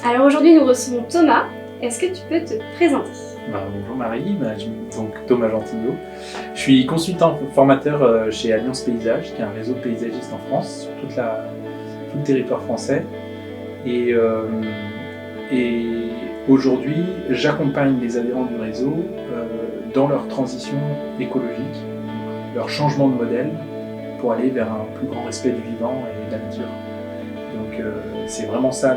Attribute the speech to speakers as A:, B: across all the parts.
A: Alors aujourd'hui, nous recevons Thomas. Est-ce que tu peux te présenter?
B: Bonjour Marie, donc Thomas Gentillot. Je suis consultant formateur chez Alliance Paysage, qui est un réseau de paysagistes en France, sur tout le territoire français. Et aujourd'hui, j'accompagne les adhérents du réseau dans leur transition écologique, leur changement de modèle pour aller vers un plus grand respect du vivant et de la nature. Donc c'est vraiment ça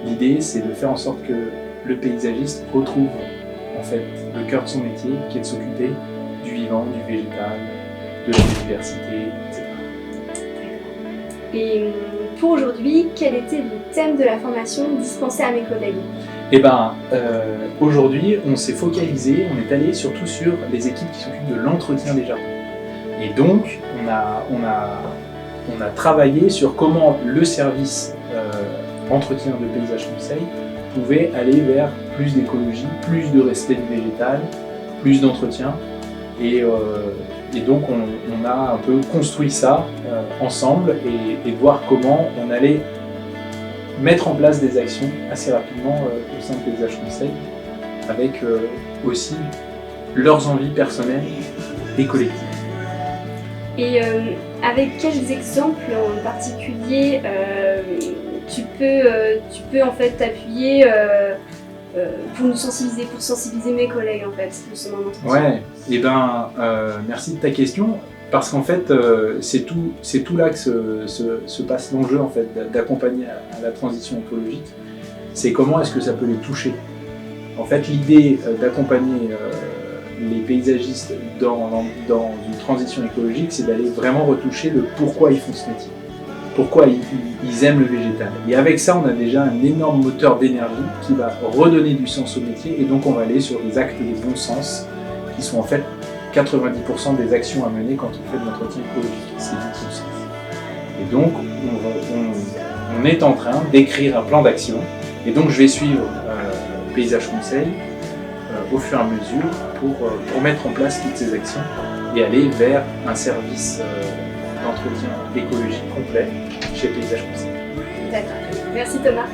B: l'idée, c'est de faire en sorte que le paysagiste retrouve en fait le cœur de son métier, qui est de s'occuper du vivant, du végétal, de la biodiversité, etc.
A: Et pour aujourd'hui, quel était le thème de la formation dispensée à mes collègues?
B: Aujourd'hui, on s'est focalisé, on est allé surtout sur les équipes qui s'occupent de l'entretien des jardins. Et donc, on a travaillé sur comment le service entretien de paysage conseil pouvait aller vers plus d'écologie, plus de respect du végétal, plus d'entretien. Et donc on a un peu construit ça ensemble et voir comment on allait mettre en place des actions assez rapidement au sein de Paysage Conseil, avec aussi leurs envies personnelles et collectives.
A: Et avec quels exemples en particulier tu peux en fait t'appuyer pour sensibiliser mes collègues en fait, justement en entretien?
B: Ouais, merci de ta question, parce qu'en fait c'est tout là que se passe l'enjeu en fait d'accompagner à la transition écologique. C'est comment est-ce que ça peut les toucher. En fait, l'idée d'accompagner les paysagistes dans une transition écologique, c'est d'aller vraiment retoucher le pourquoi ils font ce métier. Pourquoi ils aiment le végétal. Et avec ça, on a déjà un énorme moteur d'énergie qui va redonner du sens au métier, et donc on va aller sur des actes de bon sens qui sont en fait 90% des actions à mener quand on fait de l'entretien écologique. C'est du bon sens. Et donc on est en train d'écrire un plan d'action, et donc je vais suivre Paysage Conseil au fur et à mesure pour mettre en place toutes ces actions et aller vers un service d'entretien écologique complet chez Paysage Conseil.
A: D'accord. Merci Thomas.